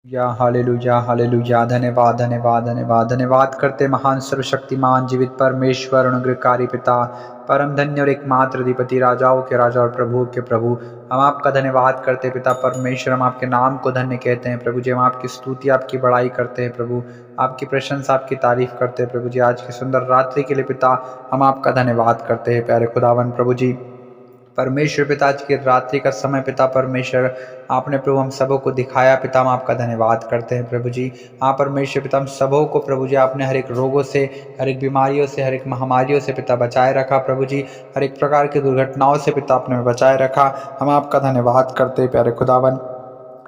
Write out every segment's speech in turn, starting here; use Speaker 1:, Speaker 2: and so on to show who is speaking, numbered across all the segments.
Speaker 1: Hallelujah hallelujah. धन्यवाद धन्यवाद धन्यवाद धन्यवाद करते महान सर्वशक्तिमान जीवित परमेश्वर अनुग्रहकारी पिता, परम धन्य और एकमात्र अधिपति, राजाओं के राजा और प्रभु के प्रभु, हम आपका धन्यवाद करते पिता परमेश्वर। हम आपके नाम को धन्य कहते हैं प्रभु जी। हम आपकी स्तुति आपकी बड़ाई करते हैं प्रभु, आपकी प्रशंसा आपकी तारीफ करते हैं प्रभु जी। आज की सुंदर रात्रि के लिए पिता हम आपका धन्यवाद करते हैं प्यारे खुदावन प्रभु जी। परमेश्वर पिता, आज की रात्रि का समय पिता परमेश्वर आपने प्रभु हम सबों को दिखाया पिता, हम आपका धन्यवाद करते हैं प्रभु जी। हाँ परमेश्वर पिता, हम सबों को प्रभु जी आपने हर एक रोगों से, हर एक बीमारियों से, हर एक महामारियों से पिता बचाए रखा प्रभु जी। हर एक प्रकार की दुर्घटनाओं से पिता आपने बचाए रखा। हम आपका धन्यवाद करते हैं प्यारे खुदावन।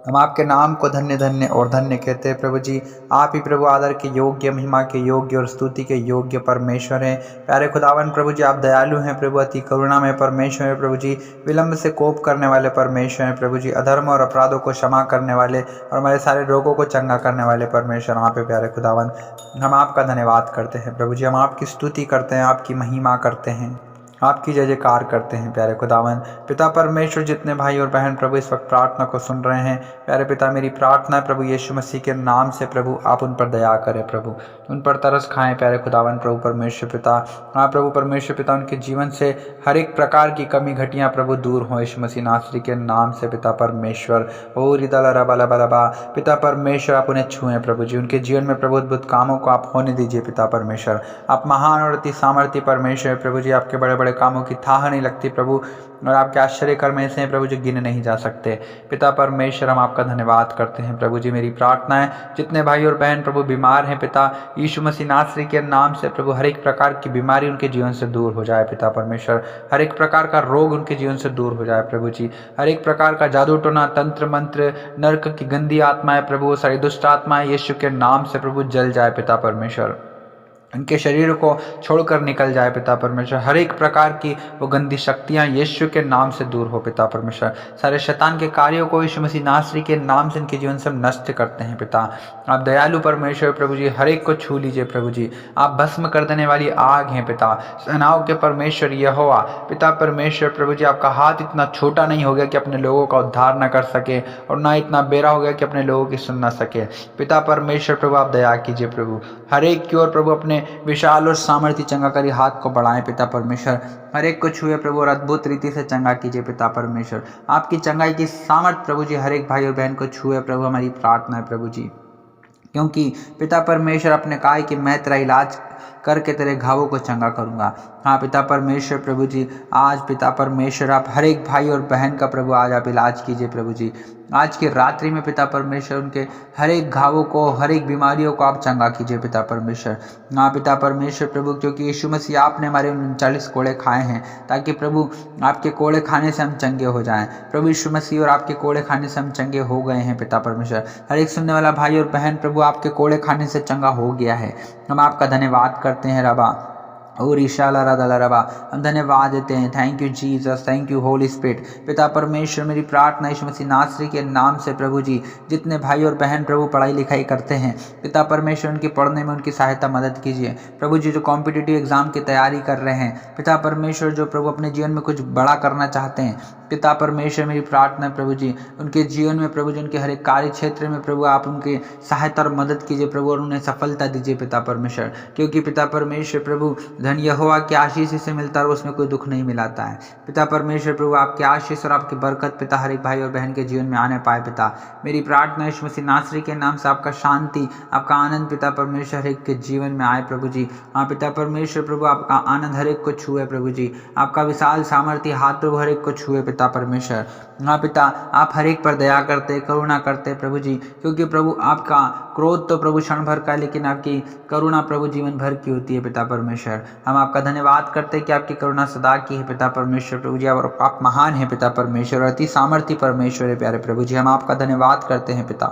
Speaker 1: हम आपके नाम को धन्य धन्य और धन्य कहते हैं प्रभु जी। आप ही प्रभु आदर के योग्य, महिमा के योग्य और स्तुति के योग्य परमेश्वर हैं प्यारे खुदावन प्रभु जी। आप दयालु हैं प्रभु, अति करुणा में परमेश्वर है प्रभु जी। विलंब से कोप करने वाले परमेश्वर हैं प्रभु जी। अधर्म और अपराधों को क्षमा करने वाले और हमारे सारे रोगों को चंगा करने वाले परमेश्वर आप पे प्यारे खुदावन। हम आपका धन्यवाद करते हैं प्रभु जी। हम आपकी स्तुति करते हैं, आपकी महिमा करते हैं, आपकी जय जयकार करते हैं प्यारे खुदावन पिता परमेश्वर। जितने भाई और बहन प्रभु इस वक्त प्रार्थना को सुन रहे हैं प्यारे पिता, मेरी प्रार्थना है प्रभु यीशु मसीह के नाम से प्रभु आप उन पर दया करें प्रभु, उन पर तरस खाएं प्यारे खुदावन प्रभु परमेश्वर पिता। हाँ प्रभु परमेश्वर पिता, उनके जीवन से हर एक प्रकार की कमी घटियाँ प्रभु दूर हों यीशु मसीह नासरी के नाम से पिता परमेश्वर। ओ रिदला रबा लबा लबा पिता परमेश्वर, आप उन्हें छुएं प्रभु जी। उनके जीवन में प्रभु अद्भुत कामों को आप होने दीजिए पिता परमेश्वर। आप महान और अति सामर्थ्य परमेश्वर प्रभु जी। आपके बड़े बड़े कामों की थाह नहीं लगती प्रभु, और आपके आश्चर्य कर्म ऐसे हैं प्रभु जो गिने नहीं जा सकते पिता परमेश्वर। हम आपका धन्यवाद करते हैं प्रभु जी। मेरी प्रार्थना है जितने भाई और बहन प्रभु बीमार हैं पिता, यीशु मसीह नासरी के नाम से प्रभु हर एक प्रकार की बीमारी उनके जीवन से दूर हो जाए पिता परमेश्वर। हर एक प्रकार का रोग उनके जीवन से दूर हो जाए प्रभु जी। हर एक प्रकार का जादू टोना, तंत्र मंत्र, नरक की गंदी आत्माएं प्रभु, सारी दुष्ट आत्माएं यीशु के नाम से प्रभु जल जाए पिता परमेश्वर। उनके शरीर को छोड़कर निकल जाए पिता परमेश्वर। हर एक प्रकार की वो गंदी शक्तियां यीशु के नाम से दूर हो पिता परमेश्वर। सारे शैतान के कार्यों को यीशु मसीह नासरी के नाम से इनके जीवन से हम नष्ट करते हैं पिता। आप दयालु परमेश्वर प्रभु जी, हर एक को छू लीजिए प्रभु जी। आप भस्म कर देने वाली आग हैं पिता, सेनाओं के परमेश्वर यहोवा पिता परमेश्वर प्रभु जी। आपका हाथ इतना छोटा नहीं हो गया कि अपने लोगों का उद्धार न कर सके, और ना इतना बेरा हो गया कि अपने लोगों की सुन न सके पिता परमेश्वर प्रभु। आप दया कीजिए प्रभु, हर एक की ओर प्रभु अपने विशाल और सामर्थ्य चंगाकारी हाथ को बढ़ाएं पिता परमेश्वर। हर एक को छुए प्रभु और अद्भुत रीति से चंगा कीजिए पिता परमेश्वर। आपकी चंगाई की सामर्थ्य प्रभु जी हर एक भाई और बहन को छुए प्रभु, हमारी प्रार्थना है प्रभु जी। क्योंकि पिता परमेश्वर अपने कहा कि मैं तेरा इलाज करके तेरे घावों को चंगा करूंगा। हाँ पिता परमेश्वर प्रभु जी, आज पिता परमेश्वर आप हर एक भाई और बहन का प्रभु आज आप इलाज कीजिए प्रभु जी। आज की रात्रि में पिता परमेश्वर उनके हर एक घावों को, हर एक बीमारियों को आप चंगा कीजिए पिता परमेश्वर। हाँ पिता परमेश्वर प्रभु, क्योंकि यीशु मसीह आपने हमारे 39 कोड़े खाए हैं ताकि प्रभु आपके कोड़े खाने से हम चंगे हो जाएं प्रभु यीशु मसीह। और आपके कोड़े खाने से हम चंगे हो गए हैं पिता परमेश्वर। हर एक सुनने वाला भाई और बहन प्रभु आपके कोड़े खाने से चंगा हो गया है। हम आपका धन्यवाद करते हैं रबा और ईशाला राधा रबा। हम धन्यवाद देते हैं। Thank you Jesus, thank you Holy spirit पिता परमेश्वर। मेरी प्रार्थना यीशु मसीह नासरी के नाम से प्रभु जी, जितने भाई और बहन प्रभु पढ़ाई लिखाई करते हैं पिता परमेश्वर, उनके पढ़ने में उनकी सहायता मदद कीजिए प्रभु जी। जो कॉम्पिटिटिव एग्जाम की तैयारी कर रहे हैं पिता परमेश्वर, जो प्रभु अपने जीवन में कुछ बड़ा करना चाहते हैं पिता परमेश्वर, मेरी प्रार्थना है प्रभु जी उनके जीवन में प्रभु जी, उनके हर एक कार्य क्षेत्र में प्रभु आप उनकी सहायता और मदद कीजिए प्रभु, और उन्हें सफलता दीजिए पिता परमेश्वर। क्योंकि पिता परमेश्वर प्रभु धन यहोवा की आशीष से मिलता है और उसमें कोई दुख नहीं मिलाता है पिता परमेश्वर प्रभु। आपकी आशीष और आपकी बरकत पिता हर एक भाई और बहन के जीवन में आने पाए पिता। मेरी प्रार्थना यीशु मसीह नासरी के नाम से आपका शांति, आपका आनंद पिता परमेश्वर हर एक के जीवन में आए प्रभु जी। हाँ पिता परमेश्वर प्रभु, आपका आनंद हर एक को छुए प्रभु जी। आपका विशाल सामर्थ्य हाथ प्रभु हर एक को छुए पिता परमेश्वर। हाँ पिता, आप हर एक पर दया करते, करुणा करते प्रभु जी। क्योंकि प्रभु आपका क्रोध तो प्रभु क्षण भर का, लेकिन आपकी करुणा प्रभु जीवन भर की होती है पिता परमेश्वर। हम आपका धन्यवाद करते हैं कि आपकी करुणा सदा की है पिता परमेश्वर प्रभु जी। और आप महान है पिता परमेश्वर, अति सामर्थ्य परमेश्वर है प्यारे प्रभु जी। हम आपका धन्यवाद करते हैं पिता।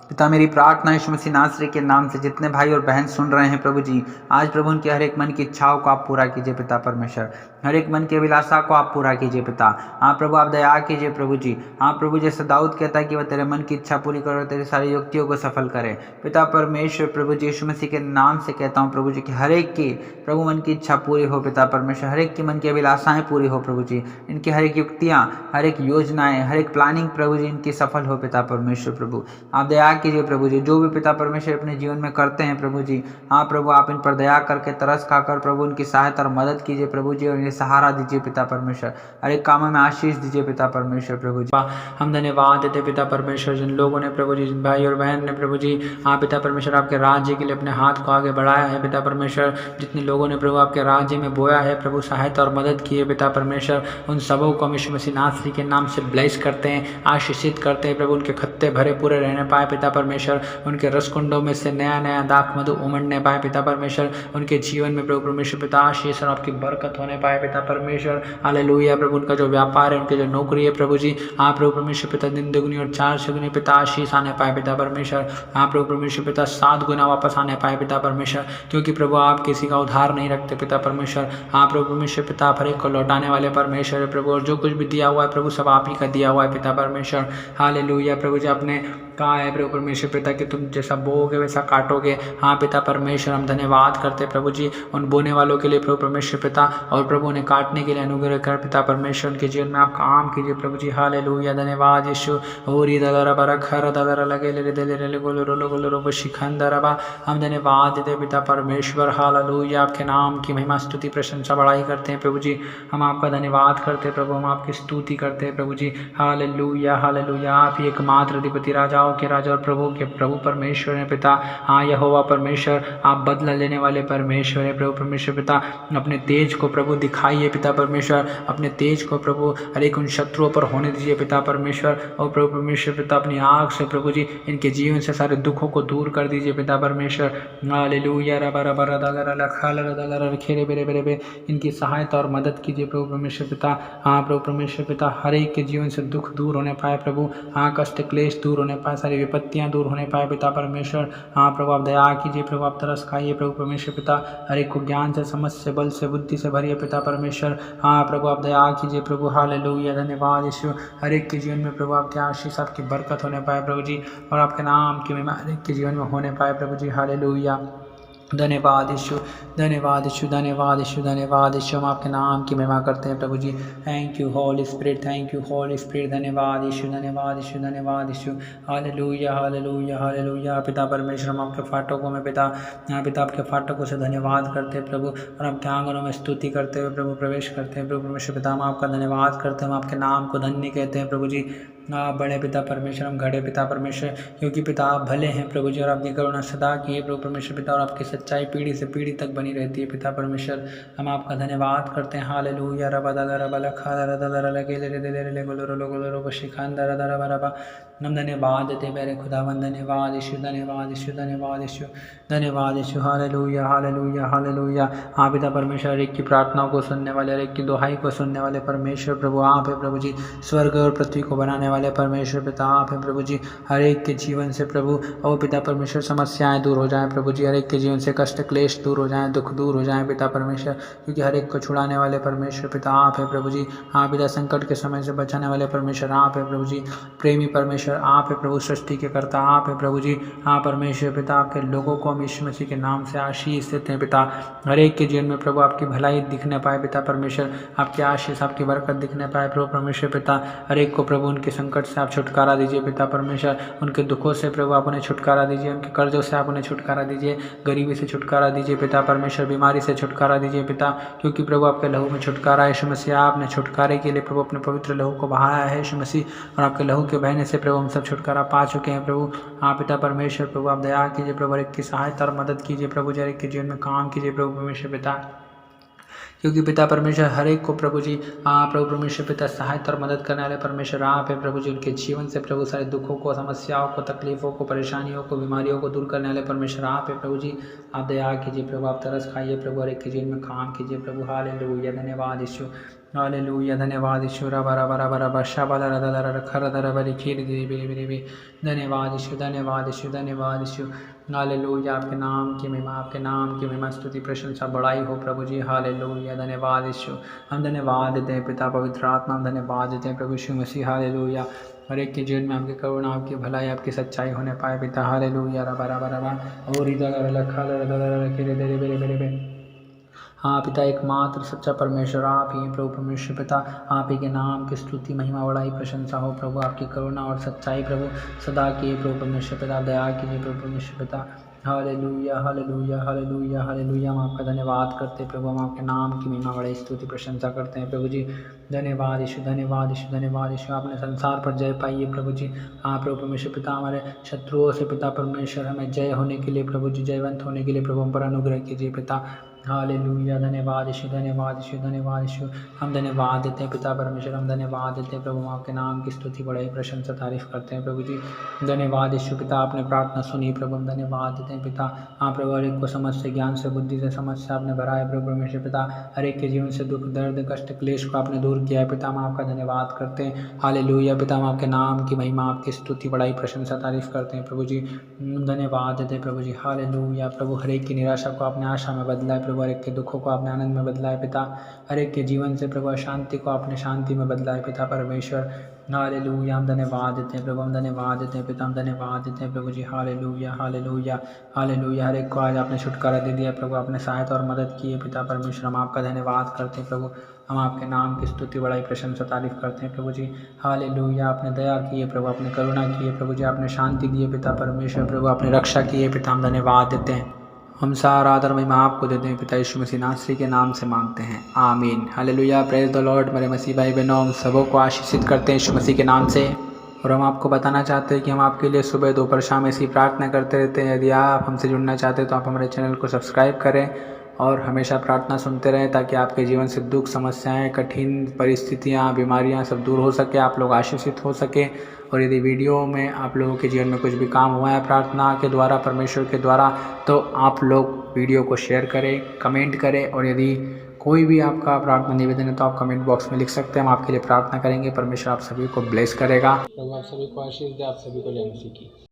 Speaker 1: पिता मेरी प्रार्थना यीशु मसीह नासरी के नाम से जितने भाई और बहन सुन रहे हैं प्रभु जी, आज प्रभु उनके हर एक मन की इच्छाओं को आप पूरा कीजिए पिता परमेश्वर। हर एक मन की अभिलाषा को आप पूरा कीजिए पिता। हाँ प्रभु, आप दया कीजिए प्रभु जी। हाँ प्रभु, जैसे दाऊद कहता है कि वह तेरे मन की इच्छा पूरी करे और तेरी सारी युक्तियों को सफल करे पिता परमेश्वर प्रभु जी। यीशु मसीह के नाम से कहता हूँ प्रभु जी कि हर एक की प्रभु मन की इच्छा पूरी हो पिता परमेश्वर। हर एक की मन की अभिलाषाएं पूरी हो प्रभु जी। इनकी हर एक युक्तियाँ, हर एक योजनाएं, हर एक प्लानिंग प्रभु जी इनकी सफल हो पिता परमेश्वर प्रभु। आप दया कीजिए प्रभु जी। जो भी पिता परमेश्वर अपने जीवन में करते हैं प्रभु जी, हाँ प्रभु आप इन पर दया करके तरस खाकर प्रभु उनकी सहायता और मदद कीजिए प्रभु जी, और इन्हें सहारा दीजिए पिता परमेश्वर। हर एक कामों में आशीष दीजिए पिता परमेश्वर प्रभु जी। हम धन्यवाद देते पिता परमेश्वर, जिन लोगों ने प्रभु जी, जिन भाई और बहन ने प्रभु जी, हाँ पिता परमेश्वर आपके राज्य के लिए अपने हाथ को आगे बढ़ाया है पिता परमेश्वर, जितने लोगों ने प्रभु आपके राज्य में बोया है प्रभु, सहायता और मदद की है पिता परमेश्वर, उन सबों को हम यीशु मसीह नासरी के नाम से ब्लेस करते हैं, आशीषित करते हैं प्रभु। उनके खत्ते भरे पूरे रहने पाए पिता परमेश्वर, उनके रसकुंडों में से नया नया दाख मधु उमड़ने पाए पिता परमेश्वर, उनके जीवन में प्रभु परमेश्वर पिता आशीष और आपकी बरकत होने पाए पिता परमेश्वर। हालेलुया प्रभु, उनका जो व्यापार है, उनकी जो नौकरी है प्रभु जी, हाँ प्रभु परमेश्वर पिता दिन दुगनी और 4 गुनी पिता आशीष आने पाए पिता परमेश्वर। हाँ प्रभु परमेश्वर पिता 7 गुना वापस आने पाए पिता परमेश्वर, क्योंकि प्रभु आप किसी का उधार नहीं रखते पिता परमेश्वर। हाँ प्रभु परमेश्वर पिता आप हर एक को लौटाने वाले परमेश्वर है प्रभु, और जो कुछ भी दिया हुआ है प्रभु सब आप ही का दिया हुआ है पिता परमेश्वर। हालेलुया प्रभु जी, आपने कहा है प्रभु परमेश्वर पिता कि तुम जैसा बोओगे वैसा काटोगे। हाँ पिता परमेश्वर, हम धन्यवाद करते प्रभु जी उन बोने वालों के लिए प्रभु परमेश्वर पिता, और प्रभु उन्हें काटने के लिए अनुग्रह कर पिता परमेश्वर, उनके जीवन में आप काम कीजिए प्रभु जी। हालेलुया धन्यवाद यीशु। ओरी दलरा बरखर दलरा लगे ले दे ले गोलो रोलो गोलो रोबो शिखंदरबा, हम धन्यवाद देते पिता परमेश्वर। हालेलुया, आपके नाम की महिमा स्तुति प्रशंसा बढ़ाई करते हैं प्रभु जी, हम आपका धन्यवाद करते हैं प्रभु, हम आपकी स्तुति करते हैं प्रभु जी। हालेलुया हालेलुया, आप ही एकमात्र अधिपति राजाओं के राजा और प्रभु के प्रभु परमेश्वर है पिता। हाँ यहोवा परमेश्वर, आप बदला लेने वाले परमेश्वर है प्रभु परमेश्वर पिता, अपने तेज को प्रभु दिखाइए पिता परमेश्वर, अपने तेज को प्रभु हर एक उन शत्रुओं पर होने दीजिए पिता परमेश्वर। और प्रभु परमेश्वर पिता अपनी आँख से प्रभु जी इनके जीवन से सारे दुखों को दूर कर दीजिए पिता परमेश्वर। हालेलुया रबा रबा रदा लखा लदा खेरे बेरे बेरे बे, इनकी सहायता और मदद कीजिए प्रभु परमेश्वर पिता। हाँ प्रभु परमेश्वर पिता, हर एक के जीवन से दुख दूर होने पाए प्रभु, हाँ कष्ट क्लेश दूर होने पाए, सारी विपत्तियाँ दूर होने पाए पिता परमेश्वर। हाँ प्रभु आप दया कीजिए प्रभु, आप तरस खाइए प्रभु परमेश्वर पिता, हर एक को ज्ञान से, समझ से, बल से, बुद्धि से भरिए पिता परमेश्वर। हाँ प्रभु आप दया कीजिए प्रभु। हालेलुया धन्यवाद यीशु, हर एक के जीवन में प्रभु आपके आशीष, आपकी बरकत होने पाए प्रभु जी, और आपके नाम की महिमा हर एक के जीवन में होने पाए प्रभु जी। हालेलुया धन्यवाद यीशु, धन्यवाद यीशु, धन्यवाद यीशु, धन्यवाद यीशु, हम आपके नाम की महिमा करते हैं प्रभु जी। Thank you Holy Spirit, thank you Holy Spirit, धन्यवाद यीशु, धन्यवाद यीशु, धन्यवाद यीशु। हालेलुया हालेलुया हालेलुया, पिता परमेश्वर हम आपके फाटकों में पिता, यहाँ पिता आपके फाटकों से धन्यवाद करते हैं प्रभु, और आपके आंगनों में स्तुति करते हुए प्रभु प्रवेश करते हैं प्रभु परमेश्वर पिता, हम आपका धन्यवाद करते हैं, हम आपके नाम को धन्य कहते हैं प्रभु जी। आप बड़े पिता परमेश्वर, हम घड़े पिता परमेश्वर, क्योंकि पिता आप भले हैं प्रभु जी, और आपकी करुणा सदा की है प्रभु परमेश्वर पिता, और आपकी सच्चाई पीढ़ी से पीढ़ी तक बनी रहती है पिता परमेश्वर, हम आपका धन्यवाद करते हैं। हालेलुया रबा दला रबा लखा दला दला लगे ले दे ले ले गोलो रोलो गोलो रोबो शिखान दरा दरा बराबा, हम धन्यवाद देते मेरे खुदावन, धन्यवाद यीशु, धन्यवाद यीशु, धन्यवाद यीशु, धन्यवाद यीशु। Hallelujah hallelujah hallelujah. हाँ पिता परमेश्वर, एक की प्रार्थनाओं को सुनने वाले, एक की दुहाई को सुनने वाले परमेश्वर प्रभु आप है प्रभु जी, स्वर्ग और पृथ्वी को बनाने वाले परमेश्वर पिता आप है प्रभु जी। हर एक के जीवन से प्रभु ओ पिता परमेश्वर समस्याएं दूर हो जाएं प्रभु जी, हर एक के जीवन से कष्ट क्लेश दूर हो जाएं, दुख दूर हो जाएं पिता परमेश्वर, क्योंकि हर एक को छुड़ाने वाले परमेश्वर पिता आप है प्रभु जी। हाँ पिता, संकट के समय से बचाने वाले परमेश्वर आप है प्रभु जी, प्रेमी परमेश्वर आप है प्रभु, सृष्टि के कर्ता आप है प्रभु जी। हाँ परमेश्वर पिता, आपके लोगों को हम यीशु मसीह के नाम से आशीष देते हैं पिता, हर एक के जीवन में प्रभु आपकी भलाई दिखने पाए पिता परमेश्वर, आपकी आशीष, आपकी बरकत दिखने पाए प्रभु परमेश्वर पिता, हर एक को प्रभु उनके संकट से आप छुटकारा दीजिए पिता परमेश्वर, उनके दुखों से प्रभु आप उन्हें छुटकारा दीजिए, उनके कर्जों से आप उन्हें छुटकारा दीजिए, गरीबी से छुटकारा दीजिए पिता परमेश्वर, बीमारी से छुटकारा दीजिए पिता, क्योंकि प्रभु आपके लहू में छुटकारा है यीशु मसीह। आपने छुटकारे के लिए प्रभु अपने पवित्र लहू को बहाया है यीशु मसीह, और आपके लहू के बहने से प्रभु हम सब छुटकारा पा चुके हैं प्रभु। हाँ पिता परमेश्वर, प्रभु आप दया कीजिए प्रभु, हर एक की सहायता और मदद कीजिए प्रभु, हर एक के जीवन में काम कीजिए प्रभु परमेश्वर पिता, क्योंकि पिता परमेश्वर हर एक को प्रभु जी प्रभु परमेश्वर पिता सहायता और मदद करने वाले परमेश्वर आप है प्रभु जी। उनके जीवन से प्रभु सारे दुखों को, समस्याओं को, तकलीफों को, परेशानियों को, बीमारियों को दूर करने वाले परमेश्वर आप है प्रभु जी। आप दया कीजिए प्रभु, आप तरस खाइए प्रभु, हर एक के जीवन में काम कीजिए प्रभु। हालेलुया धन्यवाद यीशु, हालेलुया धन्यवाद यीशु, रबा रबा रबा रबा शाबाला रदा रदा रखा रदा रबा लिखी दी बेरे बेरे बे, धन्यवाद यीशु, धन्यवाद यीशु, धन्यवाद यीशु। हालेलुया, आपके नाम की महिमा, आपके नाम की महिमा, स्तुति प्रशंसा बढ़ाई हो प्रभु जी। हालेलुया धन्यवाद यीशु, हम धन्यवाद देते हैं पिता पवित्र आत्मा, हम धन्यवाद देते हैं प्रभु यीशु मसीह। हालेलुया, हर एक के जीवन में आपकी करुणा, आपकी भलाई, आपकी सच्चाई होने पाए पिता। हालेलुया रबा रबा रबा और इधर लखा रदा रदा रखे दे बेरे बेरे बे। हाँ पिता एकमात्र सच्चा परमेश्वर आप ही हैं प्रभु परमेश्वर पिता, आप ही के नाम की स्तुति महिमा बड़ाई प्रशंसा हो प्रभु। आपकी करुणा और सच्चाई प्रभु सदा की प्रभु परमेश्वर पिता, दया कीजिए प्रभु परमेश्वर पिता। Hallelujah hallelujah hallelujah hallelujah. हम आपका धन्यवाद करते हैं प्रभु, हम आपके नाम की महिमा बड़ाई स्तुति प्रशंसा करते हैं प्रभु जी। धन्यवाद यीशु, धन्यवाद यीशु, धन्यवाद यीशु। आपने संसार पर जय पाई है प्रभु जी। हाँ प्रभु परमेश्वर पिता, हमारे शत्रुओं से पिता परमेश्वर हमें जय होने के लिए प्रभु जी, जयवंत होने के लिए प्रभु हम पर अनुग्रह कीजिए पिता। हालेलुया। धन्यवाद यीशु, धन्यवाद यीशु, धन्यवाद यीशु। हम धन्यवाद देते हैं पिता परमेश्वर, हम धन्यवाद देते हैं प्रभु, हम आपके नाम की स्तुति बड़ाई प्रशंसा तारीफ करते हैं प्रभु जी। धन्यवाद यीशु पिता, आपने प्रार्थना सुनी प्रभु, हम धन्यवाद देते हैं पिता। हाँ प्रभु, हर एक को समझ से, ज्ञान से, बुद्धि से, समझ से आपने भरा है प्रभु परमेश्वर पिता। हर एक के जीवन से दुख दर्द कष्ट क्लेश को आपने दूर किया है पिता, हम आपका धन्यवाद करते हैं। हालेलुया पिता, हम आपके नाम की महिमा, आपकी स्तुति बड़ाई प्रशंसा तारीफ करते हैं प्रभु जी। धन्यवाद देते हैं प्रभु जी। हालेलुया प्रभु, हर एक की निराशा को आपने आशा में बदला है प्रभु, हर एक के दुखों को आपने आनंद में बदला है पिता। हर एक के जीवन से प्रभु अशांति को आपने शांति में बदला है पिता परमेश्वर। हालेलुया। हम धन्यवाद देते हैं प्रभु, हम धन्यवाद देते हैं पिता, हम धन्यवाद देते हैं प्रभु जी। Hallelujah hallelujah hallelujah. हर एक को आज आपने छुटकारा दे दिया प्रभु, आपने सहायता और मदद की है पिता परमेश्वर। हम आपका धन्यवाद करते हैं प्रभु, हम आपके नाम की स्तुति बड़ाई प्रशंसा तारीफ करते हैं प्रभु जी। हालेलुया। आपने दया की है प्रभु, आपने करुणा की है प्रभु जी, आपने शांति दी है पिता परमेश्वर प्रभु, आपने रक्षा की है पिता, हम धन्यवाद देते हैं। हम सारा आदर महिमा आपको देते हैं पिता, यीशु मसीह नासरी के नाम से मांगते हैं, आमीन। हालेलुया। Praise the Lord. मेरे मसीह भाई बहनों, हम सबों को आशीषित करते हैं यीशु मसीह के नाम से। और हम आपको बताना चाहते हैं कि हम आपके लिए सुबह दोपहर शाम ऐसी प्रार्थना करते रहते हैं। यदि आप हमसे जुड़ना चाहते हैं तो आप हमारे चैनल को सब्सक्राइब करें और हमेशा प्रार्थना सुनते रहें, ताकि आपके जीवन से दुख समस्याएं कठिन परिस्थितियां बीमारियां सब दूर हो सके, आप लोग आशीषित हो सके। और यदि वीडियो में आप लोगों के जीवन में कुछ भी काम हुआ है प्रार्थना के द्वारा, परमेश्वर के द्वारा, तो आप लोग वीडियो को शेयर करें, कमेंट करें। और यदि कोई भी आपका प्रार्थना निवेदन है तो आप कमेंट बॉक्स में लिख सकते हैं, हम आपके लिए प्रार्थना करेंगे। परमेश्वर आप सभी को ब्लेस करेगा। प्रभु आप सभी को आशीष दे, आप सभी को जय मसीह की।